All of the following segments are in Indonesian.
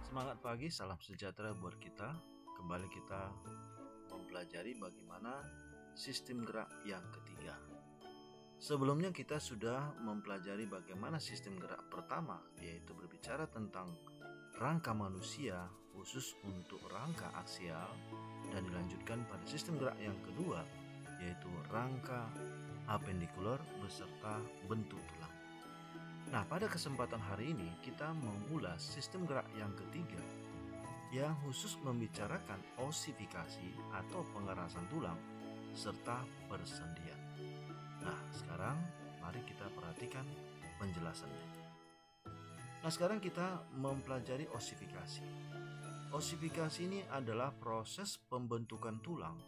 Semangat pagi, salam sejahtera buat kita. Kembali kita mempelajari bagaimana sistem gerak yang ketiga. Sebelumnya kita sudah mempelajari bagaimana sistem gerak pertama, yaitu berbicara tentang rangka manusia khusus untuk rangka aksial, dan dilanjutkan pada sistem gerak yang kedua, yaitu rangka apendikular beserta bentuk tulang. Nah, pada kesempatan hari ini kita mengulas sistem gerak yang ketiga yang khusus membicarakan osifikasi atau pengerasan tulang serta persendian. Nah, sekarang mari kita perhatikan penjelasannya. Nah, sekarang kita mempelajari osifikasi. Osifikasi ini adalah proses pembentukan tulang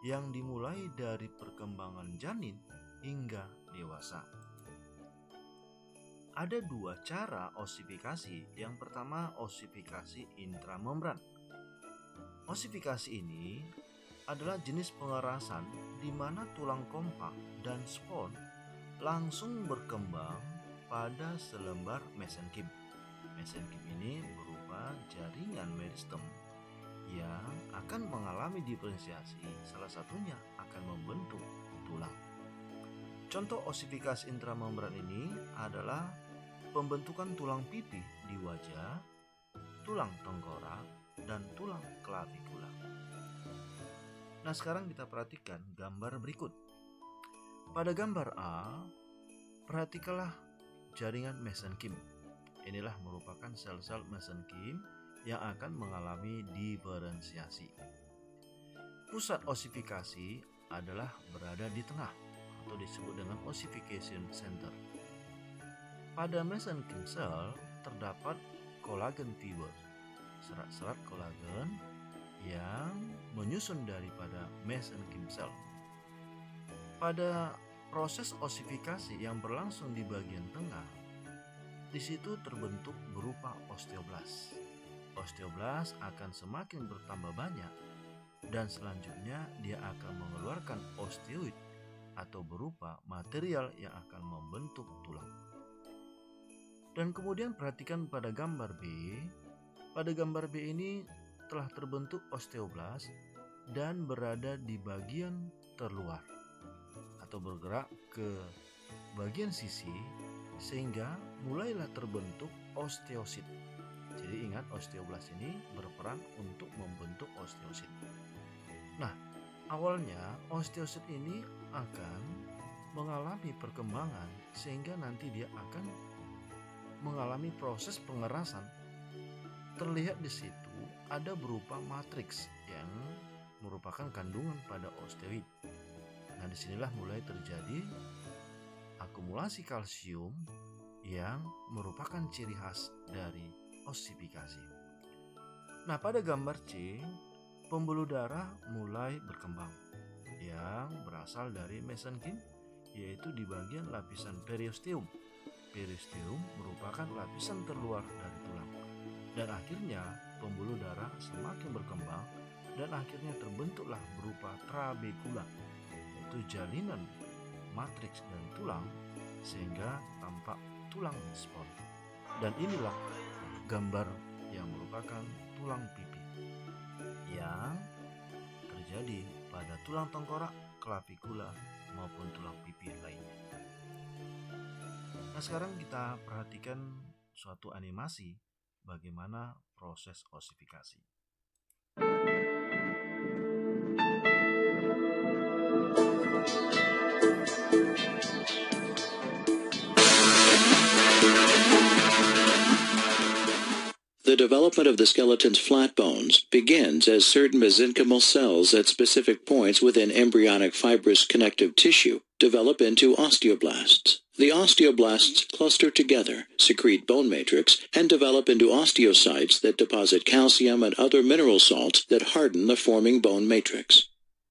yang dimulai dari perkembangan janin hingga dewasa. Ada dua cara osifikasi. Yang pertama, osifikasi intramembran. Osifikasi ini adalah jenis pengerasan di mana tulang kompak dan spons langsung berkembang pada selembar mesenkim. Mesenkim ini berupa jaringan meristem yang akan mengalami diferensiasi, salah satunya akan membentuk tulang. Contoh osifikasi intramembran ini adalah pembentukan tulang pipi di wajah, tulang tengkorak, dan tulang klavikula. Nah, sekarang kita perhatikan gambar berikut. Pada gambar A, perhatikanlah jaringan mesenkim. Inilah merupakan sel-sel mesenkim yang akan mengalami diferensiasi. Pusat osifikasi adalah berada di tengah, atau disebut dengan ossification center. Pada mesenkim cell terdapat collagen fiber, serat-serat kolagen yang menyusun daripada mesenkim cell. Pada proses osifikasi yang berlangsung di bagian tengah, di situ terbentuk berupa osteoblast. Osteoblast akan semakin bertambah banyak dan selanjutnya dia akan mengeluarkan osteoid atau berupa material yang akan membentuk tulang. Dan kemudian perhatikan pada gambar B. Pada gambar B ini telah terbentuk osteoblast dan berada di bagian terluar atau bergerak ke bagian sisi sehingga mulailah terbentuk osteosit. Jadi ingat, osteoblast ini berperan untuk membentuk osteosit. Nah, awalnya osteosit ini akan mengalami perkembangan sehingga nanti dia akan mengalami proses pengerasan. Terlihat di situ ada berupa matriks yang merupakan kandungan pada osteoid. Nah, disinilah mulai terjadi akumulasi kalsium yang merupakan ciri khas dari osifikasi. Nah, pada gambar C, pembuluh darah mulai berkembang yang berasal dari mesenkim, yaitu di bagian lapisan periosteum. Periosteum merupakan lapisan terluar dari tulang. Dan akhirnya pembuluh darah semakin berkembang dan akhirnya terbentuklah berupa trabekula, yaitu jalinan matriks dari tulang sehingga tampak tulang spons. Dan inilah gambar yang merupakan tulang pipi yang terjadi pada tulang tengkorak, klavikula maupun tulang pipi lainnya. Nah, sekarang kita perhatikan suatu animasi bagaimana proses osifikasi. The development of the skeleton's flat bones begins as certain mesenchymal cells at specific points within embryonic fibrous connective tissue develop into osteoblasts. The osteoblasts cluster together, secrete bone matrix, and develop into osteocytes that deposit calcium and other mineral salts that harden the forming bone matrix.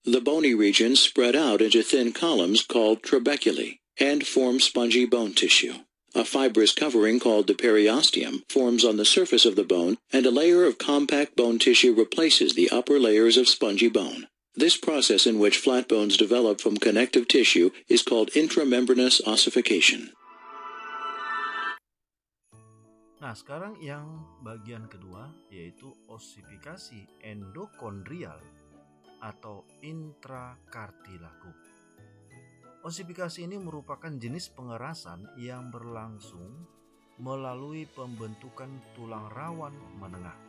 The bony regions spread out into thin columns called trabeculae and form spongy bone tissue. A fibrous covering called the periosteum forms on the surface of the bone, and a layer of compact bone tissue replaces the upper layers of spongy bone. This process in which flat bones develop from connective tissue is called intramembranous ossification. Nah, sekarang yang bagian kedua yaitu osifikasi endokondrial atau intrakartilago. Osifikasi ini merupakan jenis pengerasan yang berlangsung melalui pembentukan tulang rawan menengah.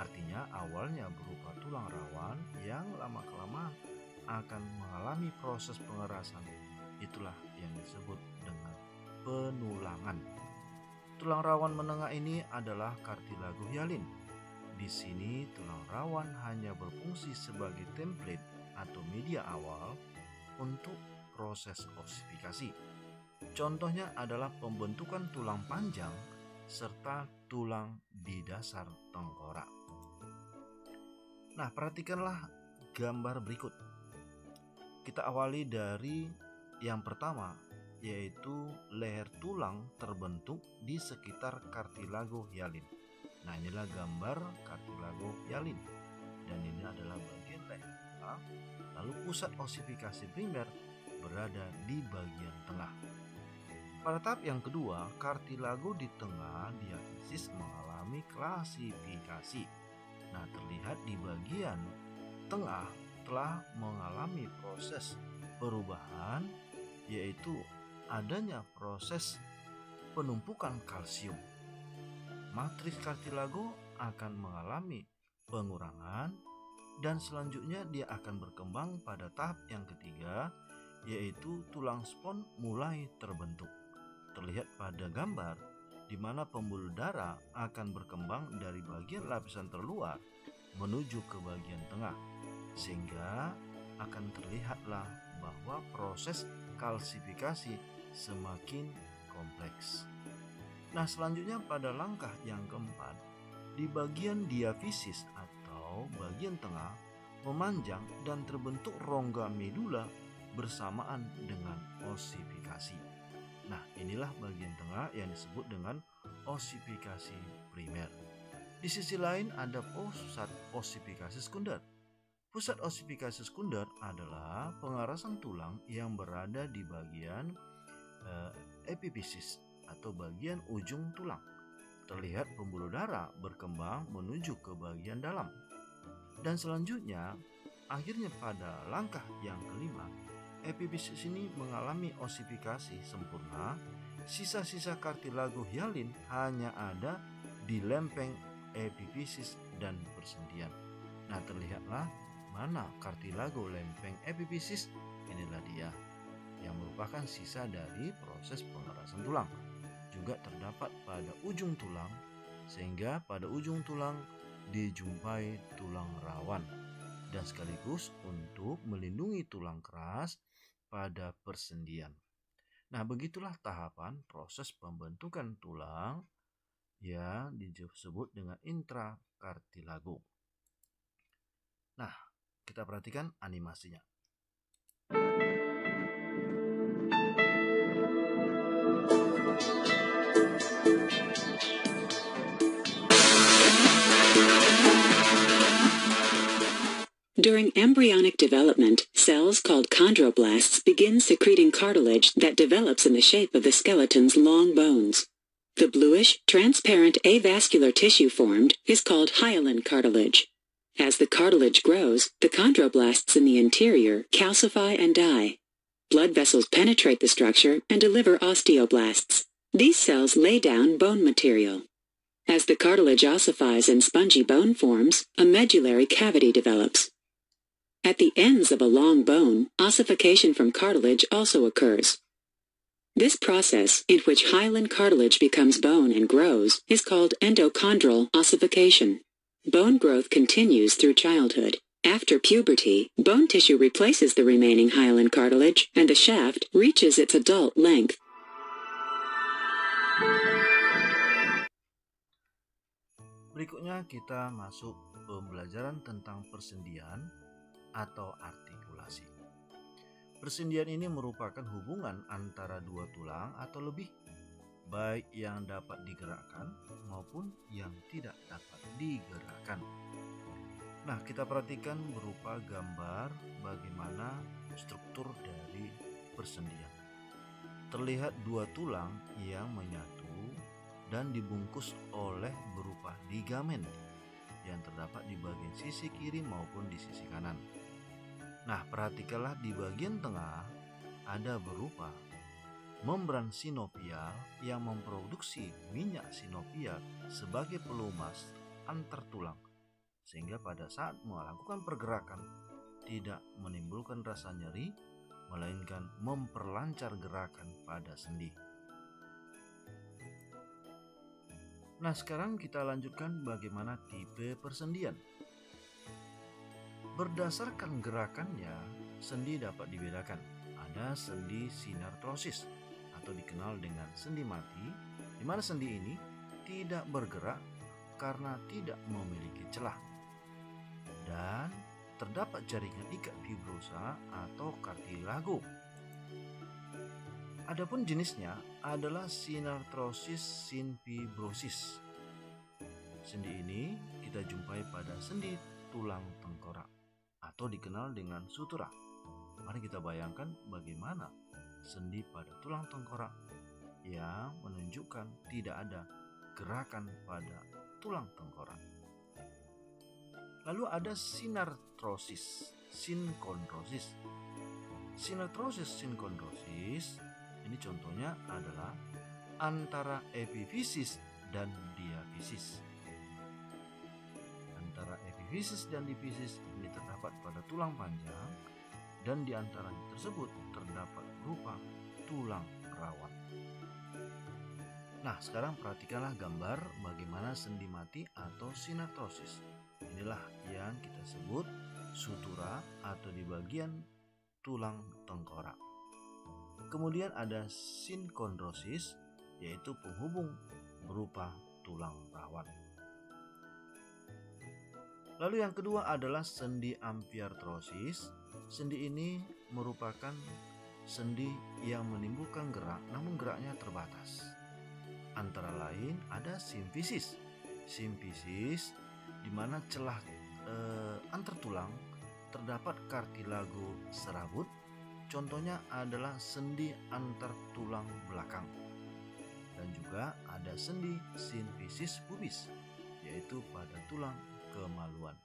Artinya awalnya berupa tulang rawan yang lama-kelamaan akan mengalami proses pengerasan. Itulah yang disebut dengan penulangan. Tulang rawan menengah ini adalah kartilago hyalin. Di sini tulang rawan hanya berfungsi sebagai template atau media awal untuk proses osifikasi. Contohnya adalah pembentukan tulang panjang serta tulang di dasar tengkorak. Nah, perhatikanlah gambar berikut. Kita awali dari yang pertama, yaitu leher tulang terbentuk di sekitar kartilago hyalin. Nah, inilah gambar kartilago hyalin, dan ini adalah bagian leher tulang. Lalu pusat osifikasi primer berada di bagian tengah. Pada tahap yang kedua, kartilago di tengah diafisis mengalami klasifikasi. Nah, terlihat di bagian tengah telah mengalami proses perubahan, yaitu adanya proses penumpukan kalsium. Matriks kartilago akan mengalami pengurangan dan selanjutnya dia akan berkembang pada tahap yang ketiga, yaitu tulang spons mulai terbentuk. Terlihat pada gambar di mana pembuluh darah akan berkembang dari bagian lapisan terluar menuju ke bagian tengah, sehingga akan terlihatlah bahwa proses kalsifikasi semakin kompleks. Nah, selanjutnya pada langkah yang keempat, di bagian diafisis atau bagian tengah memanjang dan terbentuk rongga medula bersamaan dengan osifikasi. Nah, inilah bagian tengah yang disebut dengan osifikasi primer. Di sisi lain ada pusat osifikasi sekunder. Pusat osifikasi sekunder adalah pengerasan tulang yang berada di bagian epifisis atau bagian ujung tulang. Terlihat pembuluh darah berkembang menuju ke bagian dalam. Dan selanjutnya, akhirnya pada langkah yang kelima, epifisis ini mengalami osifikasi sempurna. Sisa-sisa kartilago hyalin hanya ada di lempeng epifisis dan persendian. Nah, terlihatlah mana kartilago lempeng epifisis. Inilah dia yang merupakan sisa dari proses pengerasan tulang. Juga terdapat pada ujung tulang, sehingga pada ujung tulang dijumpai tulang rawan, dan sekaligus untuk melindungi tulang keras pada persendian. Nah, begitulah tahapan proses pembentukan tulang yang disebut dengan intrakartilago. Nah, kita perhatikan animasinya. During embryonic development, cells called chondroblasts begin secreting cartilage that develops in the shape of the skeleton's long bones. The bluish, transparent avascular tissue formed is called hyaline cartilage. As the cartilage grows, the chondroblasts in the interior calcify and die. Blood vessels penetrate the structure and deliver osteoblasts. These cells lay down bone material. As the cartilage ossifies and spongy bone forms, a medullary cavity develops. At the ends of a long bone, ossification from cartilage also occurs. This process, in which hyaline cartilage becomes bone and grows, is called endochondral ossification. Bone growth continues through childhood. After puberty, bone tissue replaces the remaining hyaline cartilage, and the shaft reaches its adult length. Berikutnya kita masuk pembelajaran tentang persendian atau artikulasi. Persendian ini merupakan hubungan antara dua tulang atau lebih, baik yang dapat digerakkan maupun yang tidak dapat digerakkan. Nah, kita perhatikan berupa gambar bagaimana struktur dari persendian. Terlihat dua tulang yang menyatu dan dibungkus oleh berupa ligamen yang terdapat di bagian sisi kiri maupun di sisi kanan. Nah, perhatikanlah di bagian tengah ada berupa membran sinovial yang memproduksi minyak sinovial sebagai pelumas antar tulang, sehingga pada saat melakukan pergerakan tidak menimbulkan rasa nyeri, melainkan memperlancar gerakan pada sendi. Nah, sekarang kita lanjutkan bagaimana tipe persendian. Berdasarkan gerakannya, sendi dapat dibedakan. Ada sendi sinartrosis atau dikenal dengan sendi mati, di mana sendi ini tidak bergerak karena tidak memiliki celah. Dan terdapat jaringan ikat fibrosa atau kartilago. Adapun jenisnya adalah sinartrosis sinfibrosis. Sendi ini kita jumpai pada sendi tulang tengkorak atau dikenal dengan sutura. Mari kita bayangkan bagaimana sendi pada tulang tengkorak yang menunjukkan tidak ada gerakan pada tulang tengkorak. Lalu ada sinartrosis sinkondrosis. Sinartrosis sinkondrosis ini contohnya adalah antara epifisis dan diafisis. Antara epifisis dan diafisis ini terdapat pada tulang panjang, dan di antara tersebut terdapat berupa tulang rawan. Nah, sekarang perhatikanlah gambar bagaimana sendi mati atau sinartrosis. Inilah yang kita sebut sutura atau di bagian tulang tengkorak. Kemudian ada sinkondrosis, yaitu penghubung berupa tulang rawan. Lalu yang kedua adalah sendi amfiartrosis. Sendi ini merupakan sendi yang menimbulkan gerak, namun geraknya terbatas. Antara lain ada simfisis. Simfisis di mana celah antar tulang terdapat kartilago serabut. Contohnya adalah sendi antar tulang belakang. Dan juga ada sendi sinfisis pubis, yaitu pada tulang kemaluan.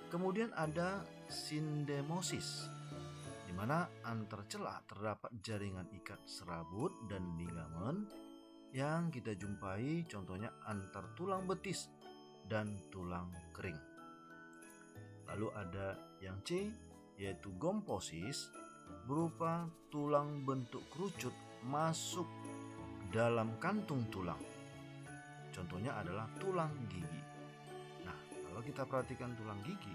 Kemudian ada sindemosis, di mana antar celah terdapat jaringan ikat serabut dan ligamen yang kita jumpai contohnya antar tulang betis dan tulang kering. Lalu ada yang C, yaitu gomposis, berupa tulang bentuk kerucut masuk dalam kantung tulang. Contohnya adalah tulang gigi. Nah, kalau kita perhatikan tulang gigi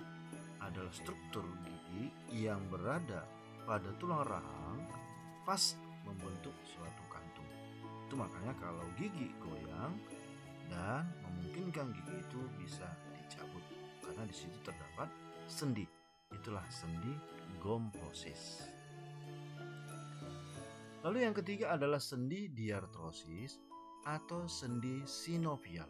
adalah struktur gigi yang berada pada tulang rahang pas membentuk suatu kantung. Itu makanya kalau gigi goyang dan memungkinkan gigi itu bisa dicabut karena di situ terdapat sendi. Itulah sendi gomposis. Lalu yang ketiga adalah sendi diartrosis atau sendi sinovial.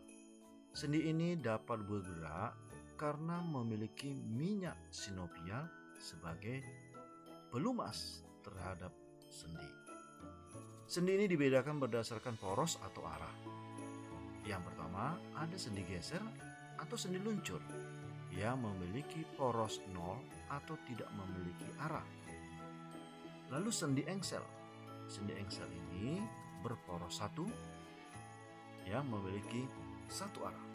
Sendi ini dapat bergerak karena memiliki minyak sinovial sebagai pelumas terhadap sendi. Sendi ini dibedakan berdasarkan poros atau arah. Yang pertama ada sendi geser atau sendi luncur yang memiliki poros 0 atau tidak memiliki arah. Lalu sendi engsel. Sendi engsel ini berporos 1 yang memiliki satu arah.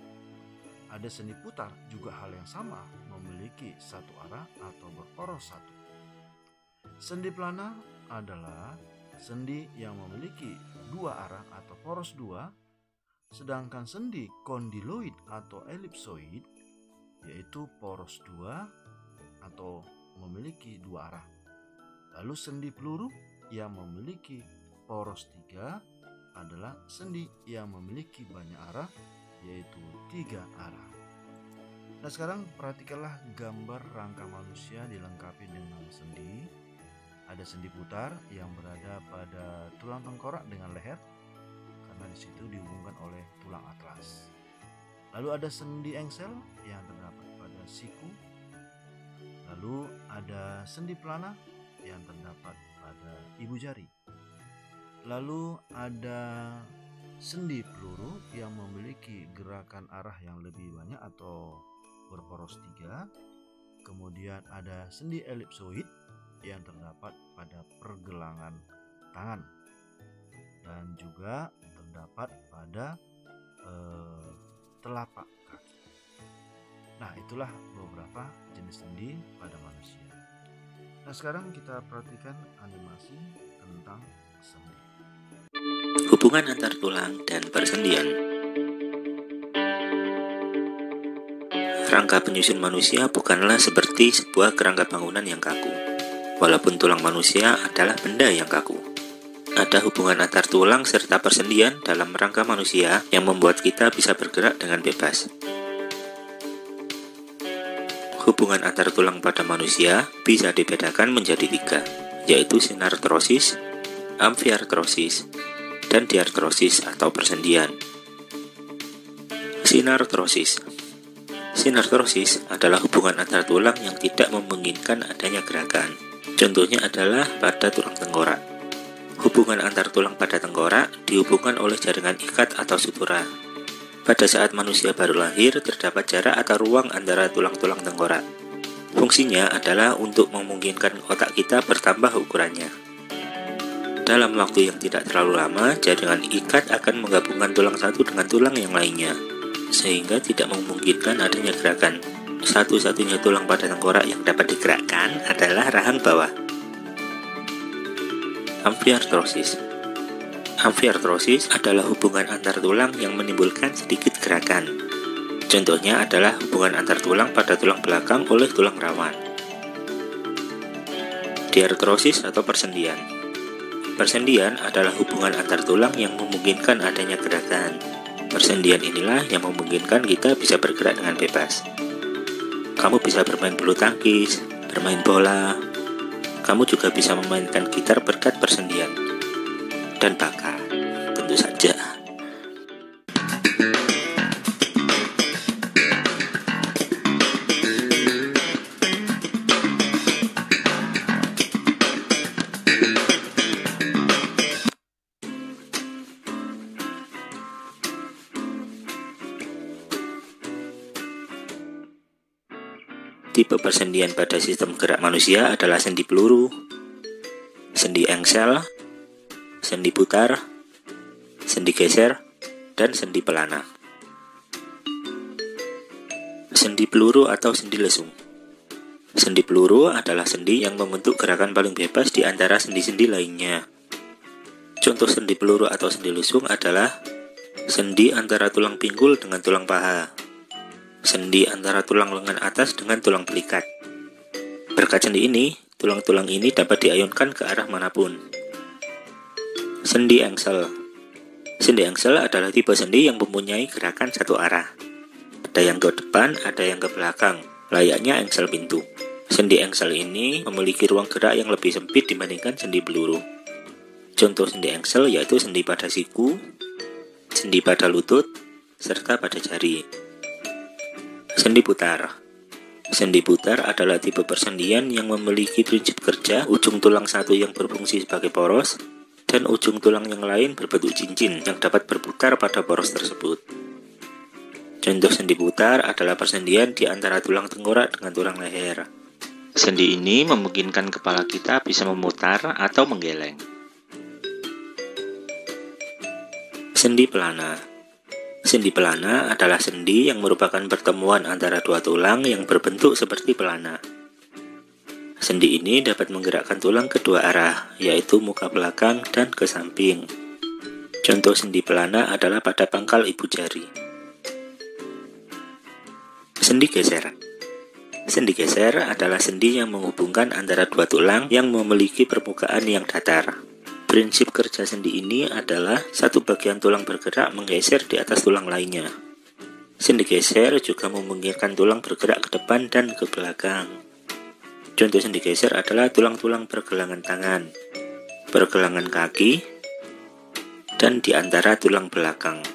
Ada sendi putar juga hal yang sama, memiliki satu arah atau berporos 1. Sendi plana adalah sendi yang memiliki dua arah atau poros 2, sedangkan sendi kondiloid atau elipsoid yaitu poros 2 atau memiliki dua arah. Lalu sendi peluru yang memiliki poros 3 adalah sendi yang memiliki banyak arah, yaitu 3 arah. Nah, sekarang perhatikanlah gambar rangka manusia dilengkapi dengan sendi. Ada sendi putar yang berada pada tulang tengkorak dengan leher, karena di situ dihubungkan oleh tulang atlas. Lalu ada sendi engsel yang terdapat pada siku. Lalu ada sendi pelana yang terdapat pada ibu jari. Lalu ada sendi peluru yang memiliki gerakan arah yang lebih banyak atau berporos 3. Kemudian ada sendi elipsoid yang terdapat pada pergelangan tangan dan juga terdapat pada telapak kaki. Nah, itulah beberapa jenis sendi pada manusia. Nah, sekarang kita perhatikan animasi tentang sendi. Hubungan antar tulang dan persendian. Rangka penyusun manusia bukanlah seperti sebuah kerangka bangunan yang kaku. Walaupun tulang manusia adalah benda yang kaku. Ada hubungan antar tulang serta persendian dalam rangka manusia yang membuat kita bisa bergerak dengan bebas. Hubungan antar tulang pada manusia bisa dibedakan menjadi 3, yaitu sinartrosis, amfiartrosis, dan diartrosis atau persendian. Sinartrosis. Sinartrosis adalah hubungan antar tulang yang tidak memungkinkan adanya gerakan. Contohnya adalah pada tulang tengkorak. Hubungan antar tulang pada tengkorak dihubungkan oleh jaringan ikat atau sutura. Pada saat manusia baru lahir, terdapat jarak atau ruang antara tulang-tulang tengkorak. Fungsinya adalah untuk memungkinkan otak kita bertambah ukurannya. Dalam waktu yang tidak terlalu lama, jaringan ikat akan menggabungkan tulang satu dengan tulang yang lainnya, sehingga tidak memungkinkan adanya gerakan. Satu-satunya tulang pada tengkorak yang dapat digerakkan adalah rahang bawah. Amfiartrosis. Amfiartrosis adalah hubungan antar tulang yang menimbulkan sedikit gerakan. Contohnya adalah hubungan antar tulang pada tulang belakang oleh tulang rawan. Diartrosis atau persendian. Persendian adalah hubungan antar tulang yang memungkinkan adanya gerakan. Persendian inilah yang memungkinkan kita bisa bergerak dengan bebas. Kamu bisa bermain bulu tangkis, bermain bola. Kamu juga bisa memainkan gitar berkat persendian. Dan bakat, tentu saja. Tipe persendian pada sistem gerak manusia adalah sendi peluru, sendi engsel, sendi putar, sendi geser, dan sendi pelana. Sendi peluru atau sendi lesung. Sendi peluru adalah sendi yang membentuk gerakan paling bebas di antara sendi-sendi lainnya. Contoh sendi peluru atau sendi lesung adalah sendi antara tulang pinggul dengan tulang paha, sendi antara tulang lengan atas dengan tulang belikat. Berkat sendi ini, tulang-tulang ini dapat diayunkan ke arah manapun. Sendi engsel. Sendi engsel adalah tipe sendi yang mempunyai gerakan satu arah. Ada yang ke depan, ada yang ke belakang, layaknya engsel pintu. Sendi engsel ini memiliki ruang gerak yang lebih sempit dibandingkan sendi peluru. Contoh sendi engsel yaitu sendi pada siku, sendi pada lutut, serta pada jari. Sendi putar. Sendi putar adalah tipe persendian yang memiliki prinsip kerja ujung tulang satu yang berfungsi sebagai poros dan ujung tulang yang lain berbentuk cincin yang dapat berputar pada poros tersebut. Contoh sendi putar adalah persendian di antara tulang tengkorak dengan tulang leher. Sendi ini memungkinkan kepala kita bisa memutar atau menggeleng. Sendi pelana. Sendi pelana adalah sendi yang merupakan pertemuan antara dua tulang yang berbentuk seperti pelana. Sendi ini dapat menggerakkan tulang kedua arah, yaitu muka belakang dan ke samping. Contoh sendi pelana adalah pada pangkal ibu jari. Sendi geser. Sendi geser adalah sendi yang menghubungkan antara dua tulang yang memiliki permukaan yang datar. Prinsip kerja sendi ini adalah satu bagian tulang bergerak menggeser di atas tulang lainnya. Sendi geser juga memungkinkan tulang bergerak ke depan dan ke belakang. Contoh sendi geser adalah tulang-tulang pergelangan tangan, pergelangan kaki, dan di antara tulang belakang.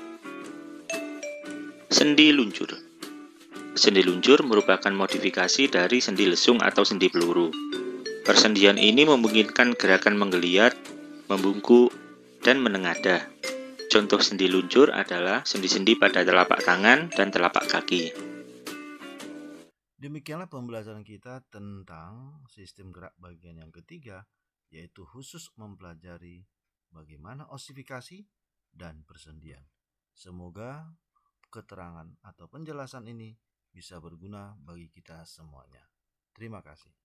Sendi luncur. Sendi luncur merupakan modifikasi dari sendi lesung atau sendi peluru. Persendian ini memungkinkan gerakan menggeliat, membungkuk, dan menengadah. Contoh sendi luncur adalah sendi-sendi pada telapak tangan dan telapak kaki. Demikianlah pembelajaran kita tentang sistem gerak bagian yang ketiga, yaitu khusus mempelajari bagaimana osifikasi dan persendian. Semoga keterangan atau penjelasan ini bisa berguna bagi kita semuanya. Terima kasih.